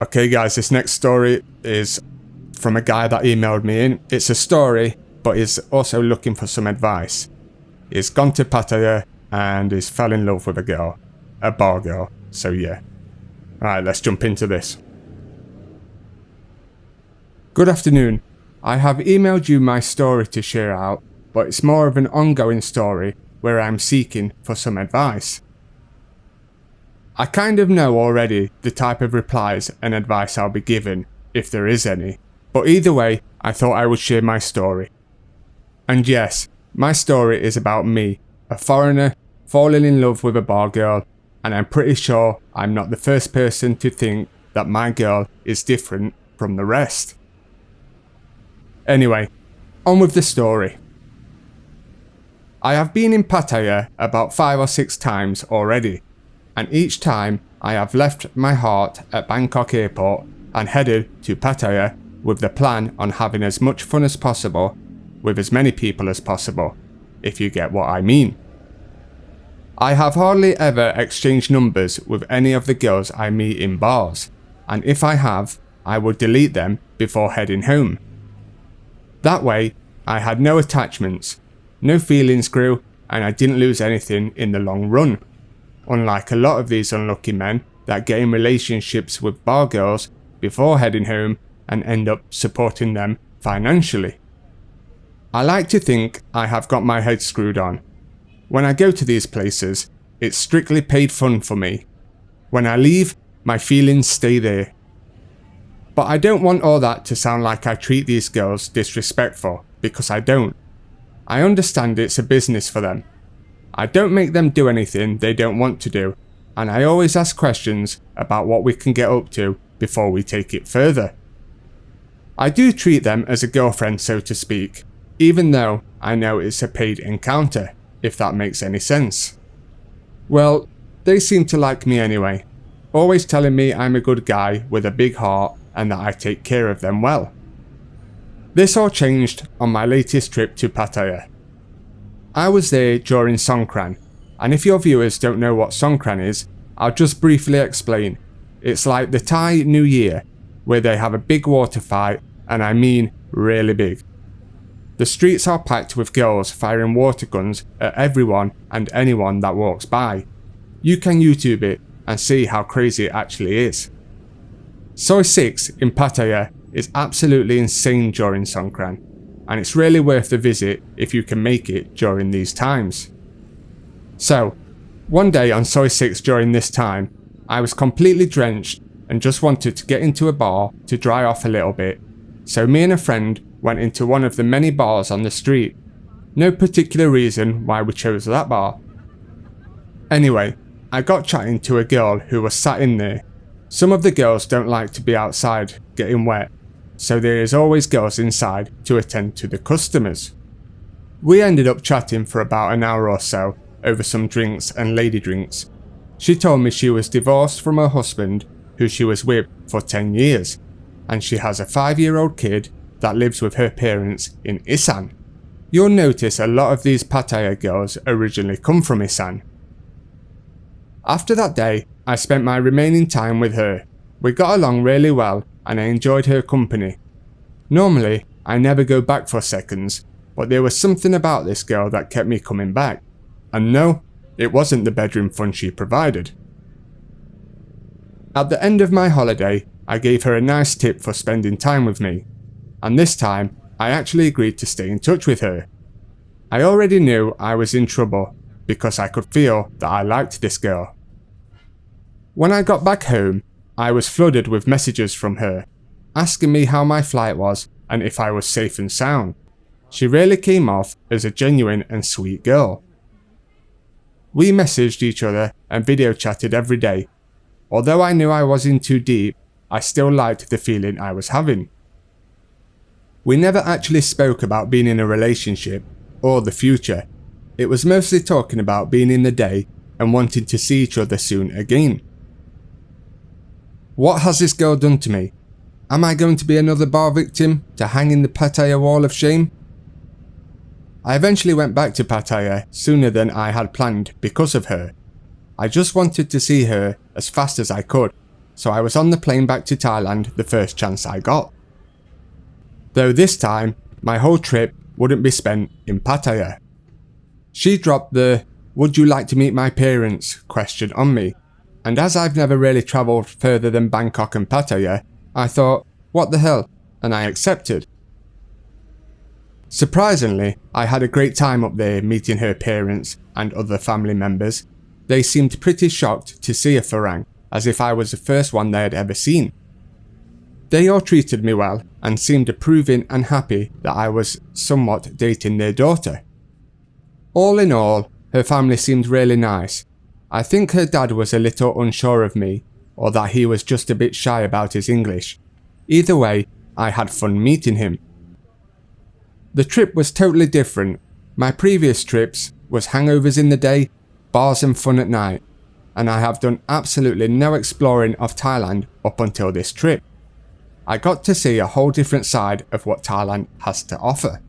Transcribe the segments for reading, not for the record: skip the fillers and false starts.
Okay guys, this next story is from a guy that emailed me in. It's a story, but he's also looking for some advice. He's gone to Pattaya and he's fell in love with a girl, a bar girl, so yeah. Alright, let's jump into this. Good afternoon. I have emailed you my story to share out, but it's more of an ongoing story where I'm seeking for some advice. I kind of know already the type of replies and advice I'll be given, if there is any, but either way, I thought I would share my story. And yes, my story is about me, a foreigner, falling in love with a bar girl, and I'm pretty sure I'm not the first person to think that my girl is different from the rest. Anyway, on with the story. I have been in Pattaya about 5 or 6 times already, and each time I have left my heart at Bangkok airport and headed to Pattaya with the plan on having as much fun as possible with as many people as possible, if you get what I mean. I have hardly ever exchanged numbers with any of the girls I meet in bars, and if I have, I would delete them before heading home. That way, I had no attachments, no feelings grew, and I didn't lose anything in the long run. Unlike a lot of these unlucky men that get in relationships with bar girls before heading home and end up supporting them financially. I like to think I have got my head screwed on. When I go to these places, it's strictly paid fun for me. When I leave, my feelings stay there. But I don't want all that to sound like I treat these girls disrespectful, because I don't. I understand it's a business for them. I don't make them do anything they don't want to do, and I always ask questions about what we can get up to before we take it further. I do treat them as a girlfriend, so to speak, even though I know it's a paid encounter, if that makes any sense. Well, they seem to like me anyway, always telling me I'm a good guy with a big heart and that I take care of them well. This all changed on my latest trip to Pattaya. I was there during Songkran, and if your viewers don't know what Songkran is, I'll just briefly explain. It's like the Thai New Year, where they have a big water fight, and I mean really big. The streets are packed with girls firing water guns at everyone and anyone that walks by. You can YouTube it and see how crazy it actually is. Soi 6 in Pattaya is absolutely insane during Songkran, and it's really worth the visit if you can make it during these times. So, one day on Soi 6 during this time, I was completely drenched and just wanted to get into a bar to dry off a little bit, so me and a friend went into one of the many bars on the street. No particular reason why we chose that bar. Anyway, I got chatting to a girl who was sat in there. Some of the girls don't like to be outside getting wet, so there is always girls inside to attend to the customers. We ended up chatting for about an hour or so over some drinks and lady drinks. She told me she was divorced from her husband, who she was with for 10 years, and she has a 5-year-old kid that lives with her parents in Isan. You'll notice a lot of these Pattaya girls originally come from Isan. After that day, I spent my remaining time with her. We got along really well and I enjoyed her company. Normally, I never go back for seconds, but there was something about this girl that kept me coming back. And no, it wasn't the bedroom fun she provided. At the end of my holiday, I gave her a nice tip for spending time with me, and this time I actually agreed to stay in touch with her. I already knew I was in trouble because I could feel that I liked this girl. When I got back home, I was flooded with messages from her, asking me how my flight was and if I was safe and sound. She really came off as a genuine and sweet girl. We messaged each other and video chatted every day. Although I knew I was in too deep, I still liked the feeling I was having. We never actually spoke about being in a relationship or the future. It was mostly talking about being in the day and wanting to see each other soon again. What has this girl done to me? Am I going to be another bar victim to hang in the Pattaya wall of shame? I eventually went back to Pattaya sooner than I had planned because of her. I just wanted to see her as fast as I could, so I was on the plane back to Thailand the first chance I got. Though this time, my whole trip wouldn't be spent in Pattaya. She dropped the "would you like to meet my parents" question on me, and as I've never really travelled further than Bangkok and Pattaya, I thought, what the hell, and I accepted. Surprisingly, I had a great time up there meeting her parents and other family members. They seemed pretty shocked to see a Farang, as if I was the first one they had ever seen. They all treated me well and seemed approving and happy that I was somewhat dating their daughter. All in all, her family seemed really nice. I think her dad was a little unsure of me, or that he was just a bit shy about his English. Either way, I had fun meeting him. The trip was totally different. My previous trips was hangovers in the day, bars and fun at night, and I have done absolutely no exploring of Thailand up until this trip. I got to see a whole different side of what Thailand has to offer.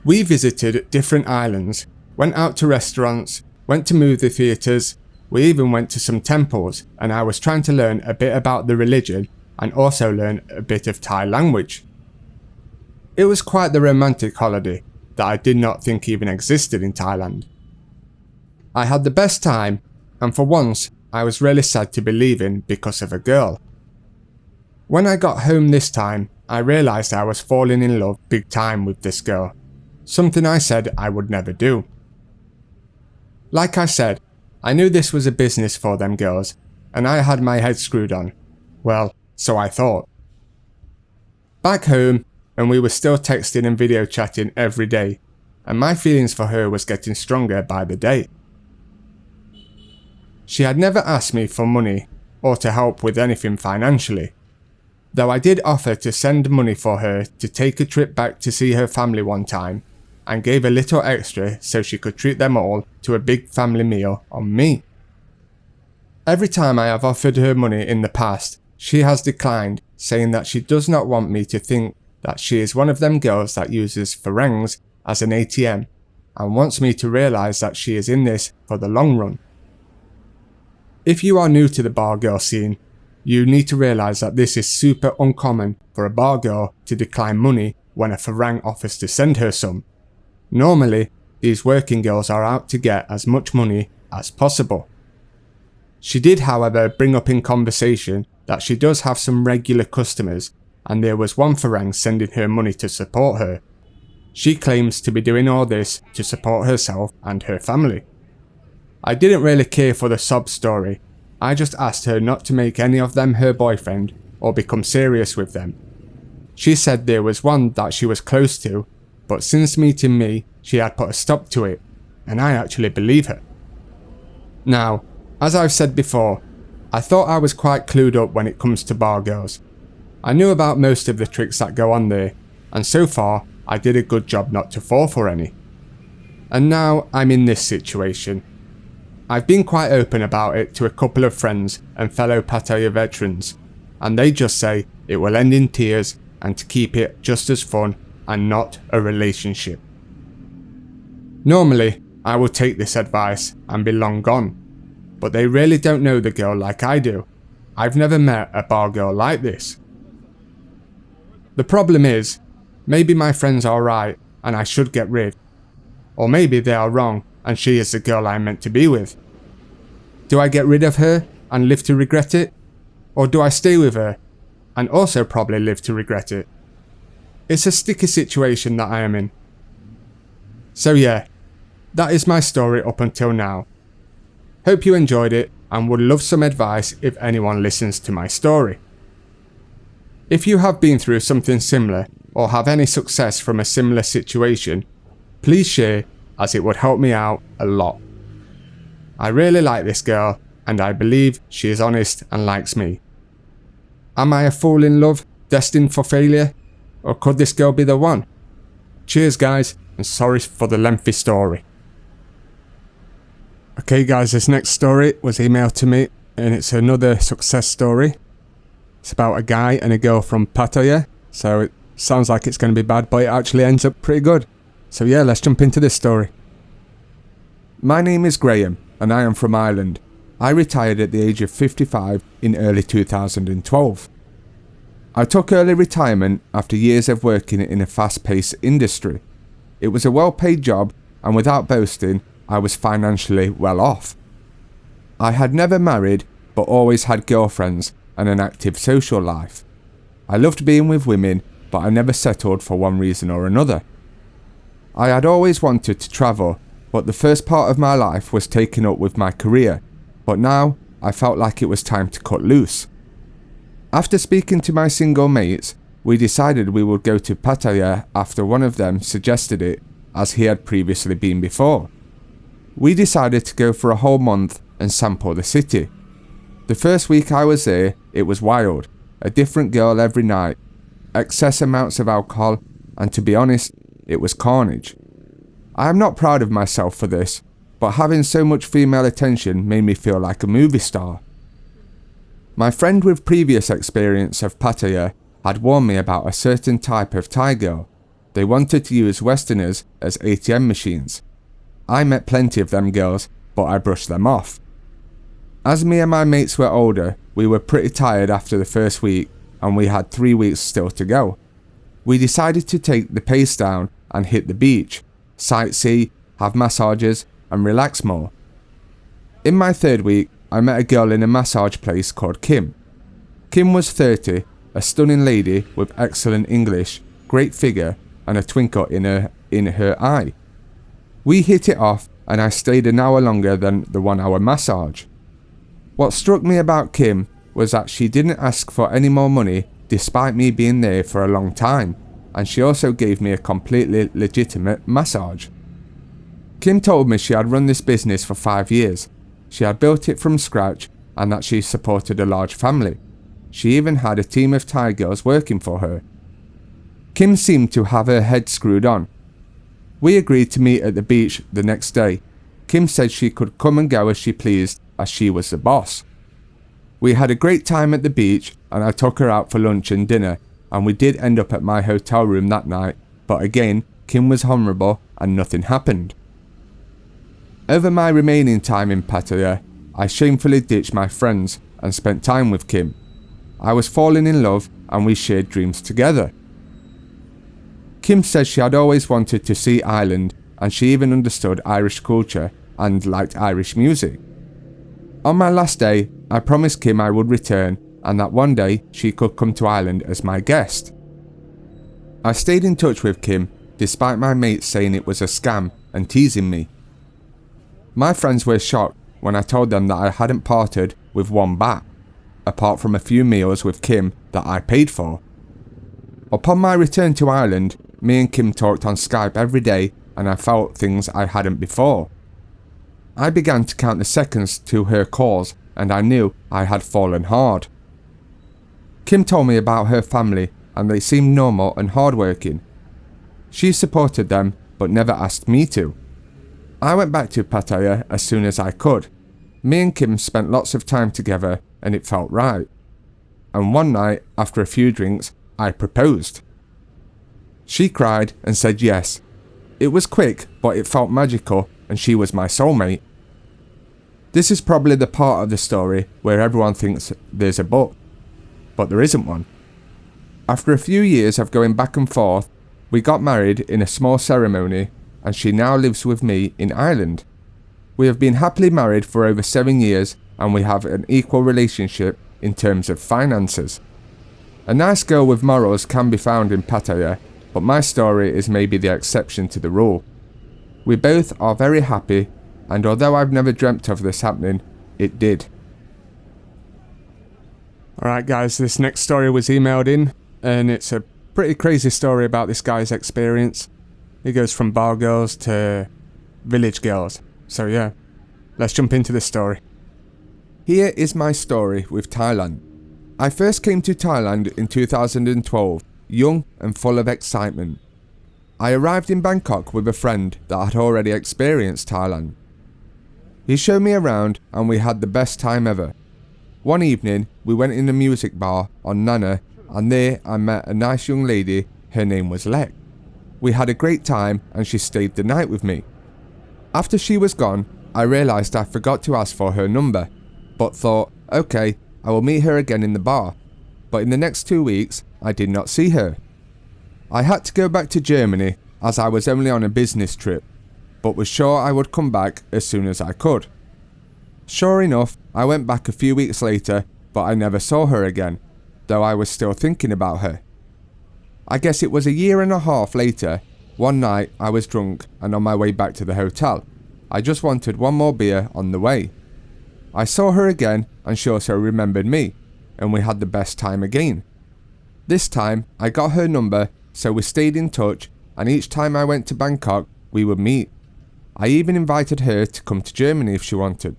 We visited different islands, went out to restaurants, went to movie theatres, we even went to some temples, and I was trying to learn a bit about the religion and also learn a bit of Thai language. It was quite the romantic holiday that I did not think even existed in Thailand. I had the best time, and for once I was really sad to be leaving because of a girl. When I got home this time, I realised I was falling in love big time with this girl, something I said I would never do. Like I said, I knew this was a business for them girls, and I had my head screwed on. Well, so I thought. Back home, and we were still texting and video chatting every day, and my feelings for her was getting stronger by the day. She had never asked me for money or to help with anything financially, though I did offer to send money for her to take a trip back to see her family one time, and gave a little extra so she could treat them all to a big family meal on me. Every time I have offered her money in the past, she has declined, saying that she does not want me to think that she is one of them girls that uses Farangs as an ATM, and wants me to realise that she is in this for the long run. If you are new to the bar girl scene, you need to realise that this is super uncommon for a bar girl to decline money when a Farang offers to send her some. Normally, these working girls are out to get as much money as possible. She did, however, bring up in conversation that she does have some regular customers, and there was one Farang sending her money to support her. She claims to be doing all this to support herself and her family. I didn't really care for the sob story. I just asked her not to make any of them her boyfriend or become serious with them. She said there was one that she was close to, but since meeting me, she had put a stop to it, and I actually believe her. Now, as I've said before, I thought I was quite clued up when it comes to bar girls. I knew about most of the tricks that go on there, and so far I did a good job not to fall for any. And now I'm in this situation. I've been quite open about it to a couple of friends and fellow Pattaya veterans, and they just say it will end in tears and to keep it just as fun and not a relationship. Normally, I would take this advice and be long gone, but they really don't know the girl like I do. I've never met a bar girl like this. The problem is, maybe my friends are right and I should get rid. Or maybe they are wrong and she is the girl I'm meant to be with. Do I get rid of her and live to regret it? Or do I stay with her and also probably live to regret it? It's a sticky situation that I am in. So yeah, that is my story up until now. Hope you enjoyed it and would love some advice if anyone listens to my story. If you have been through something similar or have any success from a similar situation, please share, as it would help me out a lot. I really like this girl and I believe she is honest and likes me. Am I a fool in love, destined for failure? Or could this girl be the one? Cheers guys, and sorry for the lengthy story. Okay guys, this next story was emailed to me and it's another success story. It's about a guy and a girl from Pattaya, so it sounds like it's going to be bad, but it actually ends up pretty good. So yeah, let's jump into this story. My name is Graham and I am from Ireland. I retired at the age of 55 in early 2012. I took early retirement after years of working in a fast-paced industry. It was a well-paid job, and without boasting, I was financially well off. I had never married, but always had girlfriends and an active social life. I loved being with women, but I never settled for one reason or another. I had always wanted to travel, but the first part of my life was taken up with my career, but now I felt like it was time to cut loose. After speaking to my single mates, we decided we would go to Pattaya after one of them suggested it, as he had previously been before. We decided to go for a whole month and sample the city. The first week I was there, it was wild, a different girl every night, excess amounts of alcohol, and to be honest, it was carnage. I am not proud of myself for this, but having so much female attention made me feel like a movie star. My friend with previous experience of Pattaya had warned me about a certain type of Thai girl. They wanted to use Westerners as ATM machines. I met plenty of them girls, but I brushed them off. As me and my mates were older, we were pretty tired after the first week, and we had 3 weeks still to go. We decided to take the pace down and hit the beach, sightsee, have massages, and relax more. In my third week, I met a girl in a massage place called Kim. Kim was 30, a stunning lady with excellent English, great figure, and a twinkle in her eye. We hit it off, and I stayed an hour longer than the 1 hour massage. What struck me about Kim was that she didn't ask for any more money despite me being there for a long time, and she also gave me a completely legitimate massage. Kim told me she had run this business for 5 years. She had built it from scratch and that she supported a large family. She even had a team of Thai girls working for her. Kim seemed to have her head screwed on. We agreed to meet at the beach the next day. Kim said she could come and go as she pleased, as she was the boss. We had a great time at the beach, and I took her out for lunch and dinner, and we did end up at my hotel room that night, but again, Kim was honourable and nothing happened. Over my remaining time in Pattaya, I shamefully ditched my friends and spent time with Kim. I was falling in love and we shared dreams together. Kim said she had always wanted to see Ireland, and she even understood Irish culture and liked Irish music. On my last day, I promised Kim I would return and that one day she could come to Ireland as my guest. I stayed in touch with Kim despite my mates saying it was a scam and teasing me. My friends were shocked when I told them that I hadn't parted with one baht, apart from a few meals with Kim that I paid for. Upon my return to Ireland, me and Kim talked on Skype every day, and I felt things I hadn't before. I began to count the seconds to her calls, and I knew I had fallen hard. Kim told me about her family, and they seemed normal and hardworking. She supported them, but never asked me to. I went back to Pattaya as soon as I could. Me and Kim spent lots of time together, and it felt right. And one night, after a few drinks, I proposed. She cried and said yes. It was quick, but it felt magical, and she was my soulmate. This is probably the part of the story where everyone thinks there's a but there isn't one. After a few years of going back and forth, we got married in a small ceremony, and she now lives with me in Ireland. We have been happily married for over 7 years, and we have an equal relationship in terms of finances. A nice girl with morals can be found in Pattaya, but my story is maybe the exception to the rule. We both are very happy, and although I've never dreamt of this happening, it did. Alright guys, this next story was emailed in, and it's a pretty crazy story about this guy's experience. It goes from bar girls to village girls. So yeah, let's jump into this story. Here is my story with Thailand. I first came to Thailand in 2012, young and full of excitement. I arrived in Bangkok with a friend that had already experienced Thailand. He showed me around and we had the best time ever. One evening, we went in a music bar on Nana, and there I met a nice young lady. Her name was Lek. We had a great time and she stayed the night with me. After she was gone, I realised I forgot to ask for her number. but thought, okay, I will meet her again in the bar. But in the next 2 weeks, I did not see her. I had to go back to Germany as I was only on a business trip, but was sure I would come back as soon as I could. Sure enough, I went back a few weeks later, but I never saw her again, though I was still thinking about her. I guess it was 1.5 years later. One night I was drunk and on my way back to the hotel. I just wanted one more beer on the way. I saw her again and she also remembered me, and we had the best time again. This time I got her number, so we stayed in touch, and each time I went to Bangkok we would meet. I even invited her to come to Germany if she wanted.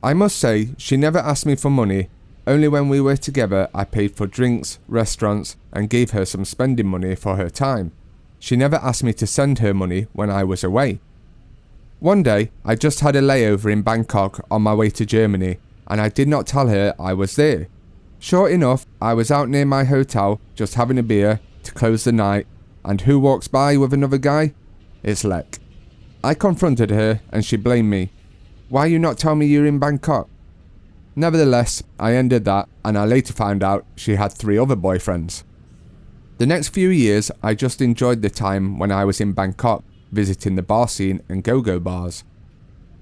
I must say, she never asked me for money. Only when we were together I paid for drinks, restaurants, and gave her some spending money for her time. She never asked me to send her money when I was away. One day, I just had a layover in Bangkok on my way to Germany, and I did not tell her I was there. Sure enough, I was out near my hotel just having a beer to close the night, and who walks by with another guy? It's Lek. I confronted her and she blamed me. Why you not tell me you're in Bangkok? Nevertheless, I ended that, and I later found out she had 3 other boyfriends. The next few years I just enjoyed the time when I was in Bangkok, visiting the bar scene and go-go bars.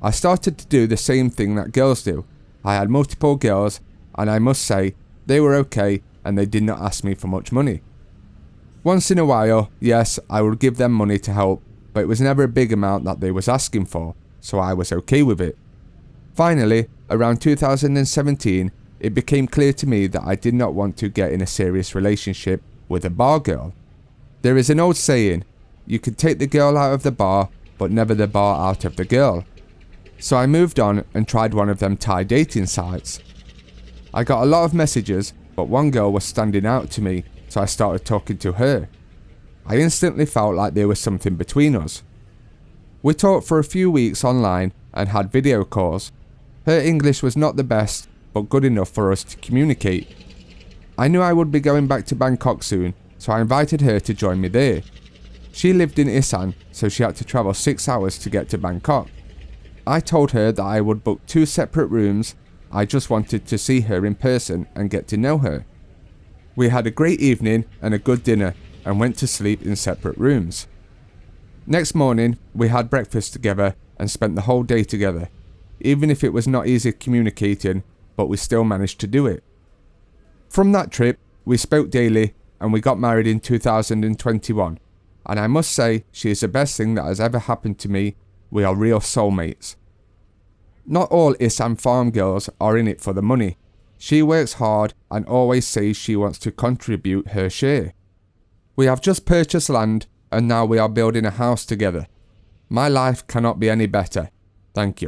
I started to do the same thing that girls do. I had multiple girls, and I must say, they were okay and they did not ask me for much money. Once in a while, yes, I would give them money to help, but it was never a big amount that they was asking for, so I was okay with it. Finally, around 2017, it became clear to me that I did not want to get in a serious relationship with a bar girl. There is an old saying, you can take the girl out of the bar, but never the bar out of the girl. So I moved on and tried one of them Thai dating sites. I got a lot of messages, but one girl was standing out to me, so I started talking to her. I instantly felt like there was something between us. We talked for a few weeks online and had video calls. Her English was not the best, but good enough for us to communicate. I knew I would be going back to Bangkok soon, so I invited her to join me there. She lived in Isan, so she had to travel 6 hours to get to Bangkok. I told her that I would book 2 separate rooms. I just wanted to see her in person and get to know her. We had a great evening and a good dinner and went to sleep in separate rooms. Next morning, we had breakfast together and spent the whole day together. Even if it was not easy communicating, but we still managed to do it. From that trip, we spoke daily and we got married in 2021. And I must say, she is the best thing that has ever happened to me. We are real soulmates. Not all Isan farm girls are in it for the money. She works hard and always says she wants to contribute her share. We have just purchased land and now we are building a house together. My life cannot be any better. Thank you.